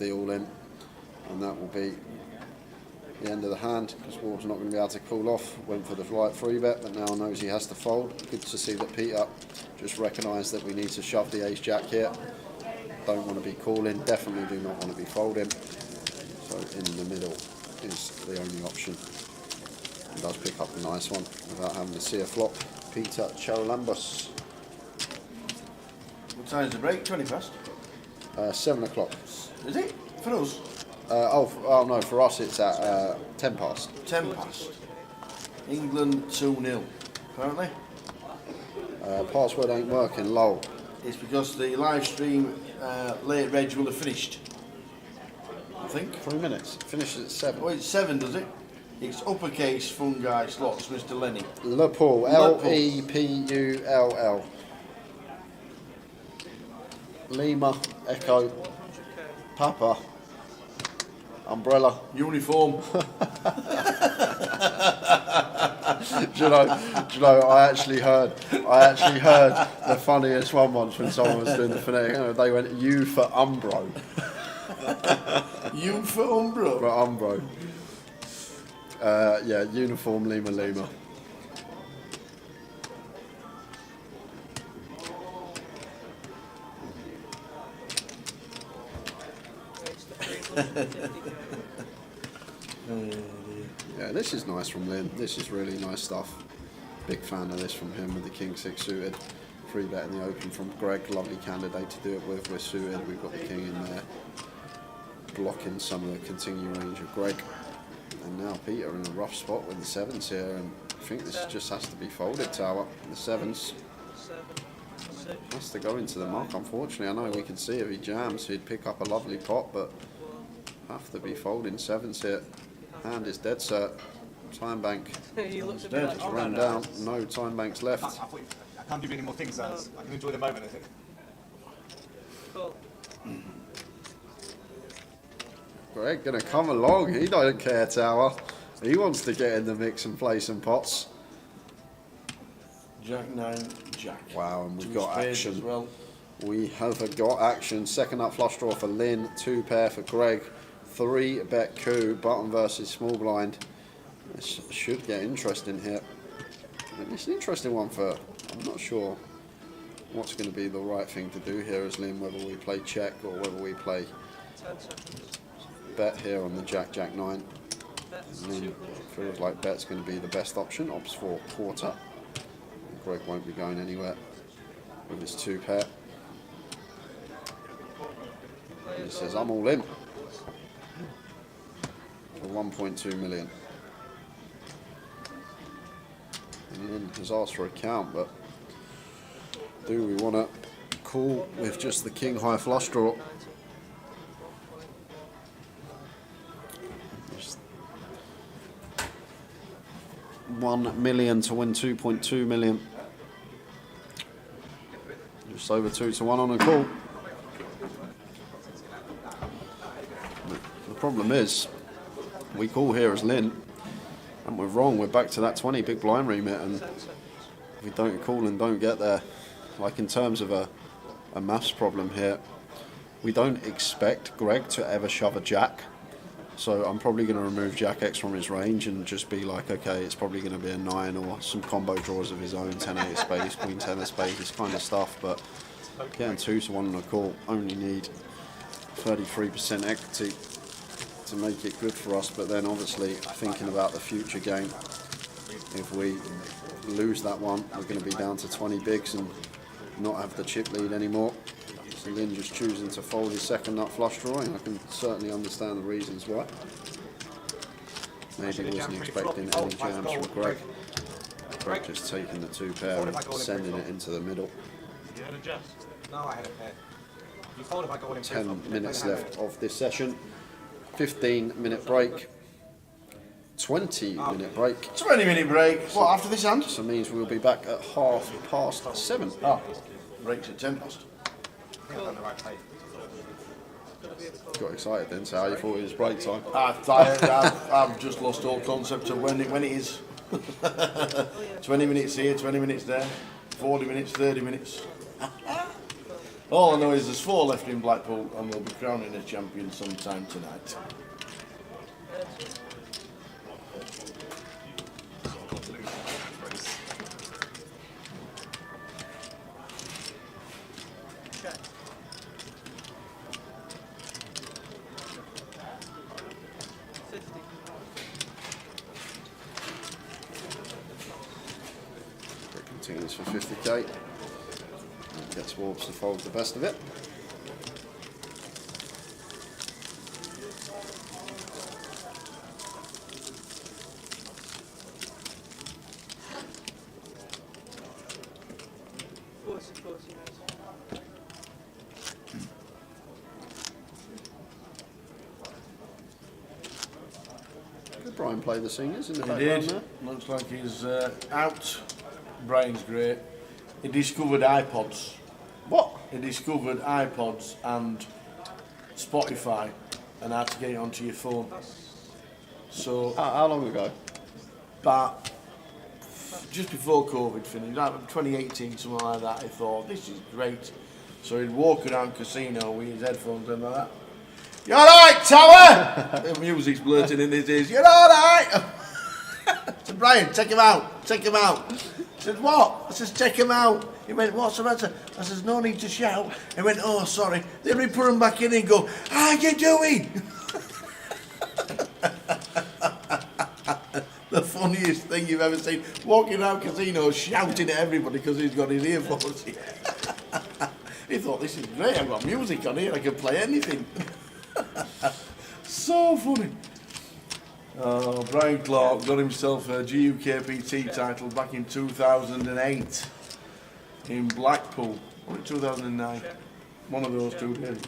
be all in, and that will be the end of the hand, because Ward's not going to be able to call off. Went for the right free bet, but now knows he has to fold. Good to see that Peter just recognised that we need to shove the ace jack here. Don't want to be calling, definitely do not want to be folding. So in the middle is the only option. He does pick up a nice one without having to see a flop. Peter Charalambos. What time is the break? 20 past? 7 o'clock. Is it? For us? Oh no, for us it's at 10 past. 10 past. England 2-0, apparently. Password ain't working, lol. It's because the live stream late reg will have finished. I think. 3 minutes. Finishes at 7. Oh, it's 7, does it? It's uppercase fungi slots, Mr. Lenny. Lepull. Lepull. Lima, Echo, Papa, Umbrella. Uniform. do you know, I actually heard the funniest one once when someone was doing the phonetic. They went, U for Umbro. U for Umbro? For Umbro. Yeah, uniform Lima. Yeah, this is nice from Lynn. This is really nice stuff. Big fan of this from him with the King 6 suited. Free bet in the open from Greg. Lovely candidate to do it with. We're suited. We've got the King in there, blocking some of the continue range of Greg. And now Peter in a rough spot with the 7s here, and I think this just has to be folded, Tower. The 7s has to go into the muck, unfortunately. I know we can see if he jams, he'd pick up a lovely pot, but have to be folding 7s here. Hand is dead set. Time bank. It's dead. It's run down. No time banks left. I can't do any more things, I can enjoy the moment, I think. Cool. Greg gonna come along. He don't care, Tower. He wants to get in the mix and play some pots. Jack 9, Jack. Wow, and we've Two got spades action. as well. We have got action. Second up flush draw for Lynn. 2 pair for Greg. 3 bet coup. Button versus small blind. This should get interesting here. It's an interesting one for. I'm not sure what's going to be the right thing to do here as Lynn. Whether we play check or whether we play bet here on the Jack 9. Lynn feels like bet's going to be the best option. Opts for quarter. Greg won't be going anywhere with his 2 pair. He says, I'm all in for 1.2 million. And Lynn has asked for a count, but do we want to call with just the king high flush draw? Just 1 million to win 2.2 million. Just over 2 to 1 on a call. The problem is, we call here as Lynn, and we're wrong. We're back to that 20 big blind remit, and we don't call and don't get there. Like in terms of a maths problem here, we don't expect Greg to ever shove a jack. So I'm probably going to remove Jack X from his range and just be like, okay, it's probably going to be a 9 or some combo draws of his own, 10-8 of spades, Queen 10 of spades, this kind of stuff. But getting 2 to 1 on a call, only need 33% equity to make it good for us. But then obviously thinking about the future game, if we lose that one, we're going to be down to 20 bigs and not have the chip lead anymore. So Lynn just choosing to fold his second nut flush drawing. I can certainly understand the reasons why. Maybe he wasn't expecting any jams from Greg. Greg just taking the 2 pair and sending it into the middle. 10 minutes left of this session. 15-minute break. 20-minute break. 20-minute break. What, after this hand? So it means we'll be back at 7:30. Ah, breaks at 10 past. Got excited then, so how you thought it was break time? I've just lost all concept of when it is. 20 minutes here, 20 minutes there, 40 minutes, 30 minutes. All I know is there's 4 left in Blackpool and we'll be crowning a champion sometime tonight. Check. $50. It continues for 50k. And gets Wolves to fold the best of it. Did Brian play the singers in the He background did. there? Looks like he's out. Brian's great. He discovered iPods. What? He discovered iPods and Spotify and how to get it onto your phone. So, How long ago? but just before COVID finished, like 2018, something like that, he thought, this is great. So he'd walk around casino with his headphones and like that. You alright, Tower? The music's blurting in his ears. You're alright? I said, Brian, take him out. Take him out. I said, what? I says, take him out. He went, what's the matter? I says, no need to shout. He went, oh, sorry. Then we put him back in and go, how you doing? The funniest thing you've ever seen. Walking around casinos shouting at everybody because he's got his earphones in. He thought, this is great. I've got music on here. I can play anything. So funny. Oh, Brian Clark got himself a GUKPT title back in 2008 in Blackpool. Or 2009. One of those 2 days.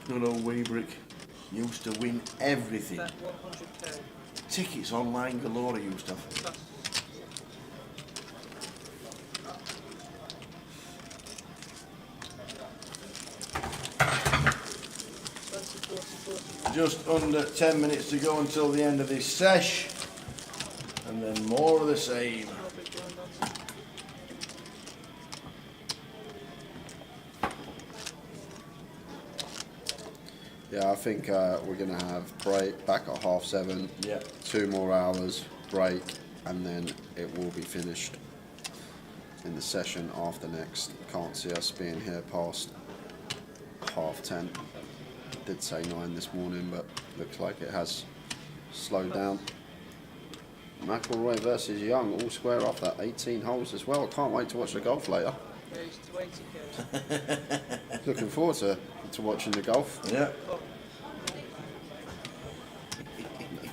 Good old Weebrick used to win everything. Bet 100k. Tickets online galore he used to have. Pass. Just under 10 minutes to go until the end of this sesh. And then more of the same. No big blind on. Yeah, I think we're going to have break back at 7:30. Yeah. 2 more hours break, and then it will be finished in the session after next. Can't see us being here past 10:30. Did say 9 this morning, but looks like it has slowed down. McElroy versus Young, all square off that 18 holes as well. I can't wait to watch the golf later. Yeah, he's 20k. Looking forward to watching the golf. Yeah.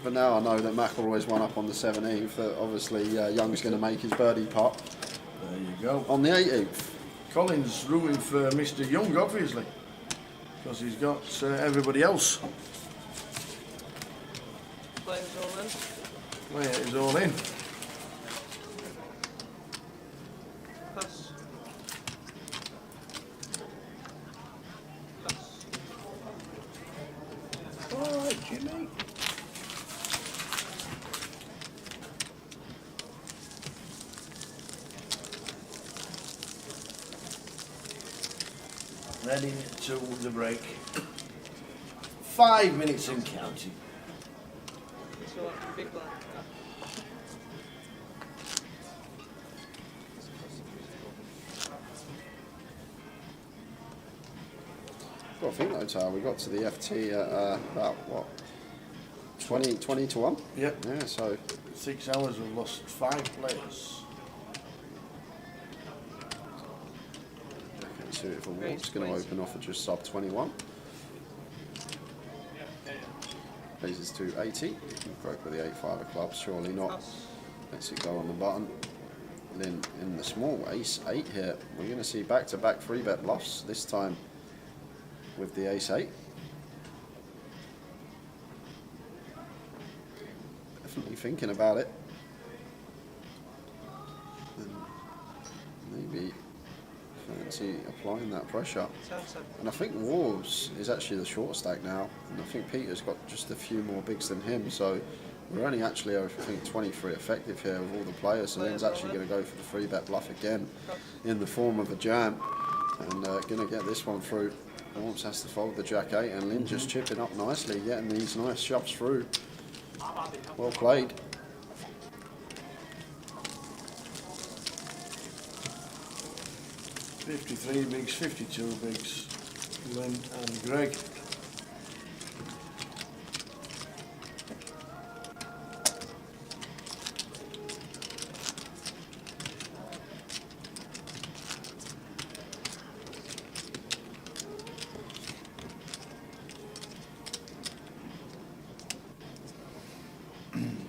But now I know that McElroy's one up on the 17th. That obviously Young's going to make his birdie putt There you go. on the 18th. Colin's rooting for Mr. Young, obviously. Because he's got everybody else. Players all in. Well, yeah, he's all in. Pass. Pass. All right, Jimmy. Heading to the break. 5 minutes and counting. So big blind. Well, I think though, Tara, we got to the FT at about what? 20 to 1? Yep. Yeah, so 6 hours, we've lost 5 players. see if a Wolves going to open off at just sub 21. Raises to 80. Broke with the 8-5 of clubs, surely not. Lets it go on the button. Then in the small ace 8 here, we're going to see back-to-back 3-bet bluffs, this time with the ace 8. Definitely thinking about it. And maybe fancy applying that pressure. And I think Wolves is actually the short stack now, and I think Peter's got just a few more bigs than him, so We're only actually, I think, 23 effective here with all the players, so Lynn's actually going to go for the 3-bet bluff again in the form of a jam, and going to get this one through. Orms has to fold the Jack 8, and Lynn just chipping up nicely, getting these nice shoves through. Well played. $53 bigs, $52 bigs, Lynn and Greg.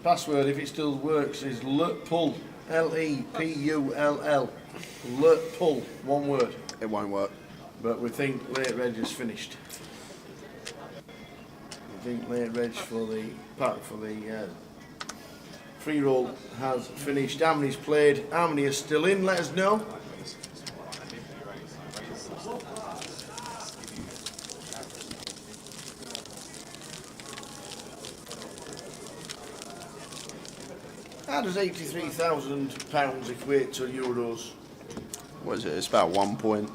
Password, if it still works, is LEPULL, LEPULL, LEPULL, one word. It won't work. But we think late reg is finished. We think late reg for the free roll has finished. How many's played? How many are still in? Let us know. How does £83,000 equate to euros? What is it? It's about 1.1.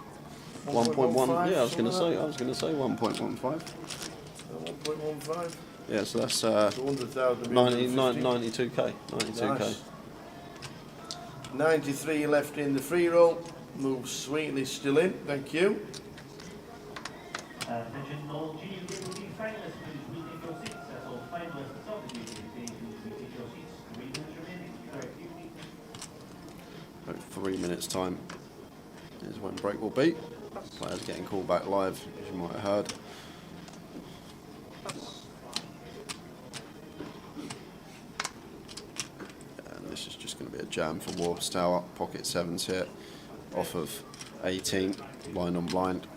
1.15, Yeah, I was going to something say 1.15. 1.15. Yeah, so that's So 100,000. 92k. 92k. Nice. 93 left in the free roll. Moves sweetly still in. Thank you. Attention all GUWD finalists, please retake your seats. As all finalists of the GUWD, please retake your seats. 3 minutes remaining. Correct. About 3 minutes time is when break will be. Players getting called back live, as you might have heard. And this is just going to be a jam for Warbs Tower. Pocket sevens here, off of 18, blind on blind.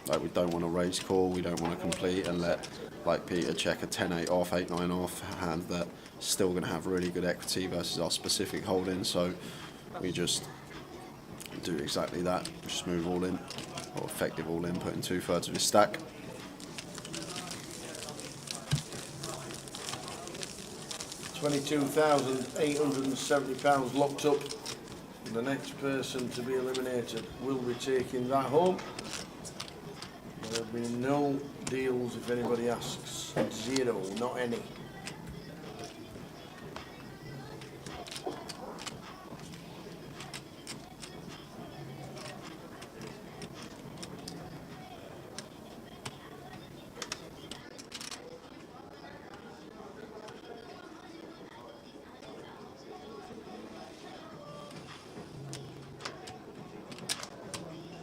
Like, we don't want to raise call, we don't want to complete and let, like Peter, check a 10-8 off, 8-9 off, a hand that still going to have really good equity versus our specific holding. So we just do exactly that, just move all in, or effective all in, put in 2/3 of his stack. £22,870 locked up. The next person to be eliminated will be taking that home. There'll be no deals if anybody asks. 0, not any.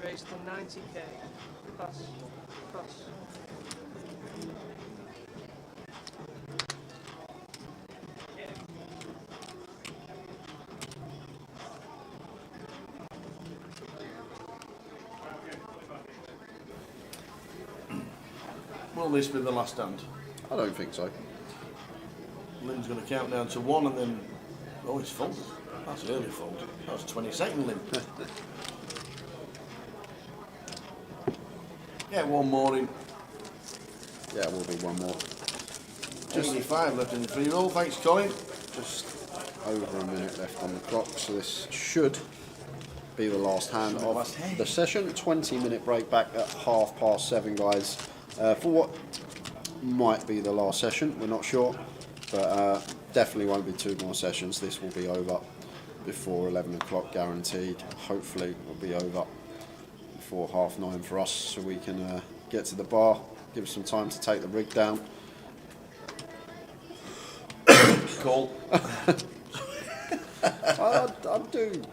Raised to 90k. Pass. Pass. Will this be the last hand? I don't think so. Lynn's going to count down to 1 and then... Oh, it's folded. That's early fold. That was 22nd, Lynn. Yeah, one more in. Yeah, we'll be one more. 85 left in the free roll. Thanks, Colin. Just over a minute left on the clock, so this should be the last hand of Last hand. the session. 20-minute break back at 7:30, guys, for what might be the last session. We're not sure, but definitely won't be 2 more sessions. This will be over before 11 o'clock, guaranteed. Hopefully it'll be over before 9:30 for us, so we can get to the bar, give us some time to take the rig down. Call. I do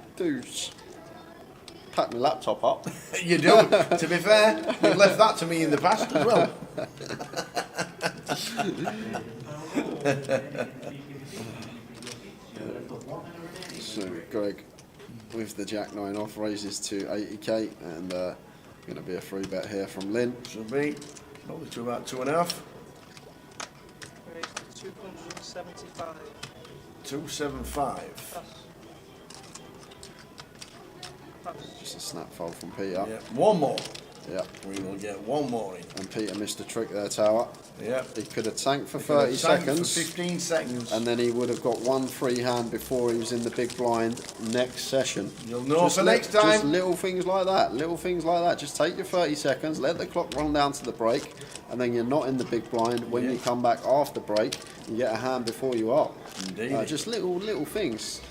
pack my laptop up. You do. To be fair, you've left that to me in the past as well. So Greg, with the Jack 9 off, raises to 80k, and going to be a free bet here from Lynn. Should be probably to about 2.5. Raised to 275. 275. Pass. Pass. Just a snap fold from Peter. Yeah. One more. Yeah. We will get one more in. And Peter missed a trick there, Tower. Yeah. He could have tanked for He could have 30 tanked seconds. For 15 seconds. And then he would have got one free hand before he was in the big blind next session. You'll know for next time. Just little things like that. Little things like that. Just take your 30 seconds, let the clock run down to the break, and then you're not in the big blind. When you come back after break, you get a hand before you are. Indeed. Just little things.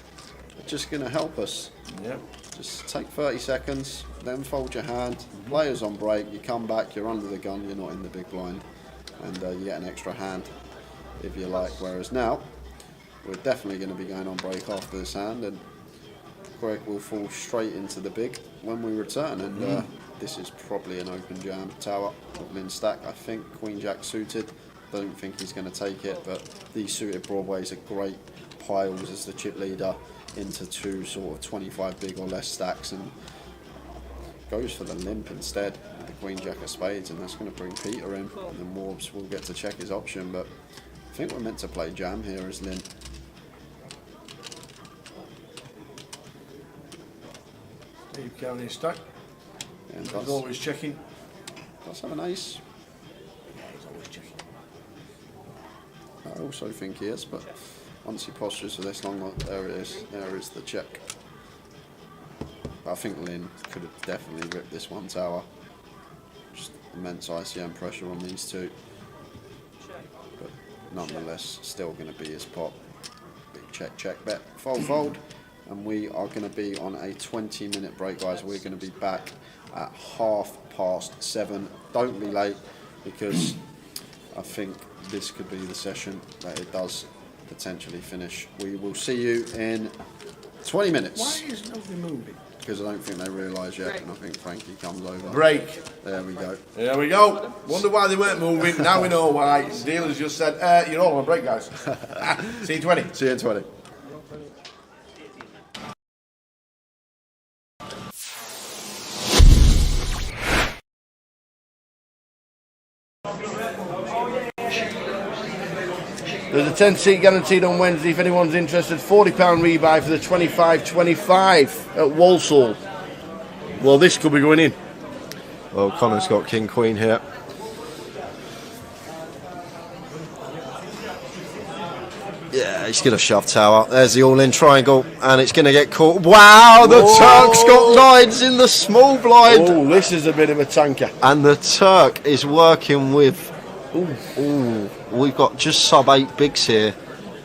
Just going to help us. Yep. Just take 30 seconds, then fold your hand. Players on break, you come back, you're under the gun, you're not in the big blind. And you get an extra hand if you like. Whereas now, we're definitely going to be going on break after this hand, and Greg will fall straight into the big when we return. And this is probably an open jam. Tower with Lynn stack, I think. Queen Jack suited. Don't think he's going to take it, but these suited Broadways are great piles as the chip leader into two sort of 25 big or less stacks, and goes for the limp instead with the Queen Jack of spades, and that's going to bring Peter in, and then Warbs will get to check his option. But I think we're meant to play jam here as Lynn. Steve counting his stack. And He's always checking. does have an ace. Yeah, he's always checking. I also think he is, but once he postures for this long, there it is. There is the check. But I think Lynn could have definitely ripped this one, Tower. Just immense ICM pressure on these two. But nonetheless, still going to be his pot. Big check, check, bet, fold, fold. And we are going to be on a 20-minute break, guys. We're going to be back at 7:30. Don't be late, because I think this could be the session that it does potentially finish. We will see you in 20 minutes. Why is nobody moving? Because I don't think they realise yet, and I think Frankie comes over. Break. There we go. There we go. Wonder why they weren't moving. Now we know why. Dealers just said, you're all on break, guys. See you in 20. See you in 20. There's a 10-seat guaranteed on Wednesday if anyone's interested. £40 rebuy for the 25-25 at Walsall. Well, this could be going in. Well, Connor's got King Queen here. Yeah, he's going to shove Tower. There's the all-in triangle, and it's going to get caught. Wow, the Turk's got lines in the small blind. Oh, this is a bit of a tanker. And the Turk is working with... Ooh, we've got just sub-8 bigs here.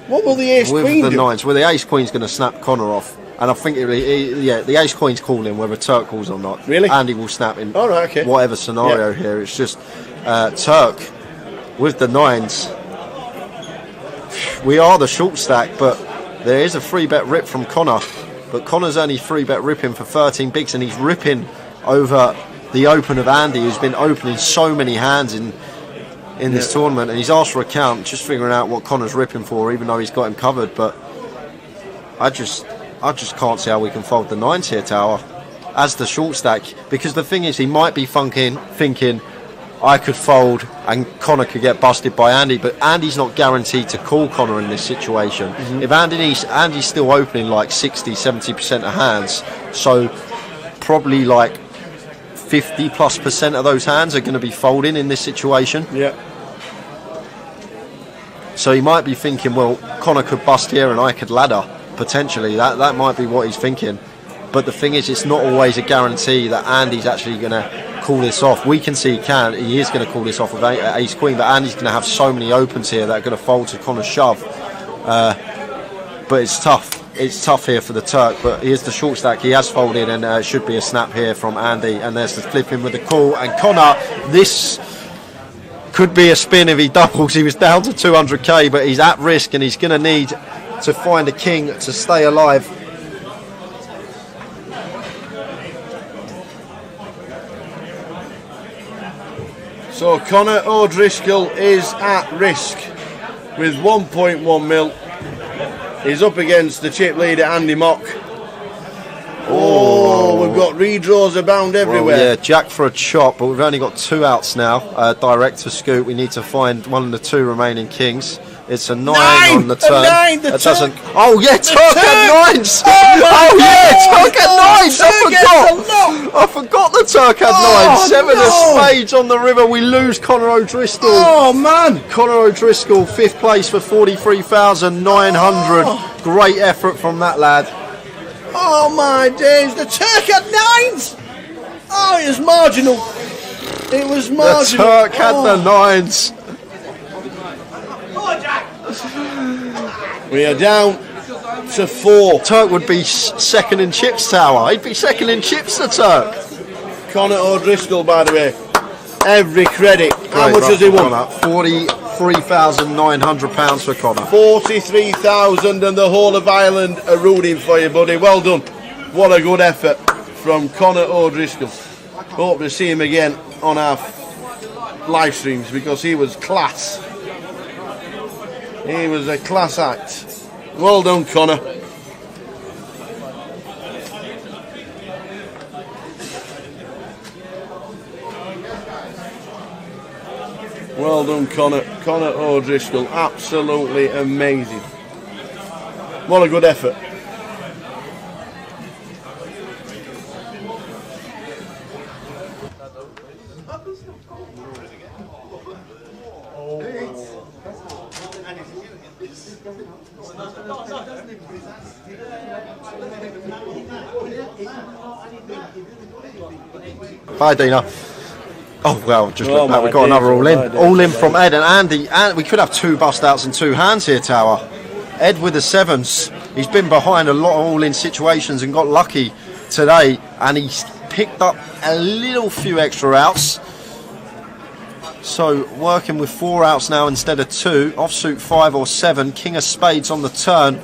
What will the ace with queen the do? nines. Well, the ace queen's going to snap Connor off. And I think, the ace queen's calling whether Turk calls or not. Really? Andy will snap in All right, okay. whatever scenario here. It's just Turk with the nines. We are the short stack, but there is a free bet rip from Connor. But Connor's only free bet ripping for 13 bigs, and he's ripping over the open of Andy, who's been opening so many hands in this tournament, and he's asked for a count, just figuring out what Connor's ripping for, even though he's got him covered. But I just can't see how we can fold the nines here, Tower, as the short stack, because the thing is, he might be thinking I could fold and Connor could get busted by Andy, but Andy's not guaranteed to call Connor in this situation. If Andy's still opening like 60-70% of hands, so probably like 50+% of those hands are going to be folding in this situation. Yeah. So he might be thinking, well, Connor could bust here and I could ladder, potentially. That might be what he's thinking. But the thing is, it's not always a guarantee that Andy's actually going to call this off. We can see he is going to call this off with ace queen, but Andy's going to have so many opens here that are going to fold to Connor's shove. But it's tough. It's tough here for the Turk, but here's the short stack. He has folded, and it should be a snap here from Andy. And there's the flipping with the call. And Connor, this could be a spin if he doubles. He was down to 200k, but he's at risk, and he's going to need to find a king to stay alive. So Connor O'Driscoll is at risk with 1.1 mil. He's up against the chip leader Andy Mock. Oh, we've got redraws abound everywhere. Well, yeah, jack for a chop, but we've only got 2 outs now. Direct to scoop. We need to find one of the 2 remaining kings. It's a 9 on the The turn. 9, the That Turk. doesn't. Oh yeah, Turk had 9s. Oh, my yeah, God. Turk had 9s. Turk gets I forgot the Turk had Oh, 9s. 7 no. of spades on the river. We lose Conor O'Driscoll. Oh man! Conor O'Driscoll, 5th place for 43,900. Great effort from that lad. Oh my days! The Turk had 9s. Oh, it was marginal. It was The marginal. Turk had the 9s. We are down to 4. Turk would be second in chips tower. He'd be second in chips, the Turk. Conor O'Driscoll, by the way. Every credit. How much has he won? £43,900 for Conor. 43,000, and the whole of Ireland are rooting for you, buddy. Well done. What a good effort from Conor O'Driscoll. Hope to see him again on our live streams because he was class. He was a class act. Well done, Conor. Well done, Conor. Conor O'Driscoll. Absolutely amazing. What a good effort. Bye, Dina. Oh, well, just Oh, look back. my We've got another days, all my in. days. All in from Ed and Andy. And we could have 2 bust outs and 2 hands here, Tower. Ed with the 7s. He's been behind a lot of all in situations and got lucky today. And he's picked up a little few extra outs. So working with 4 outs now instead of 2. Offsuit 5 or 7. King of spades on the turn.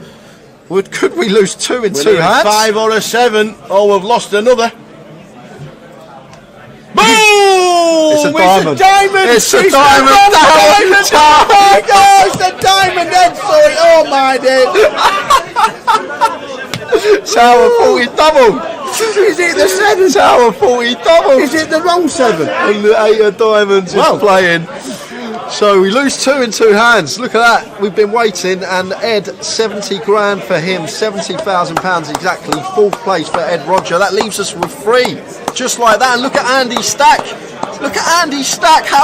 Could we lose 2 in We 2 need a hands? 5 or a 7, or we've lost another. Boom! It's a diamond. diamond. It's a It's diamond. a Diamond. Oh my God! It's the diamond head. Sorry. Oh my days. Tower 40 double. Is it the 7? Tower 40 double. Is it the wrong 7? And the 8 of diamonds is playing. So we lose 2 in 2 hands. Look at that. We've been waiting, and Ed, 70 grand for him, £70,000 exactly. 4th place for Ed Roger. That leaves us with 3, just like that. And look at Andy's stack. Look at Andy's stack. How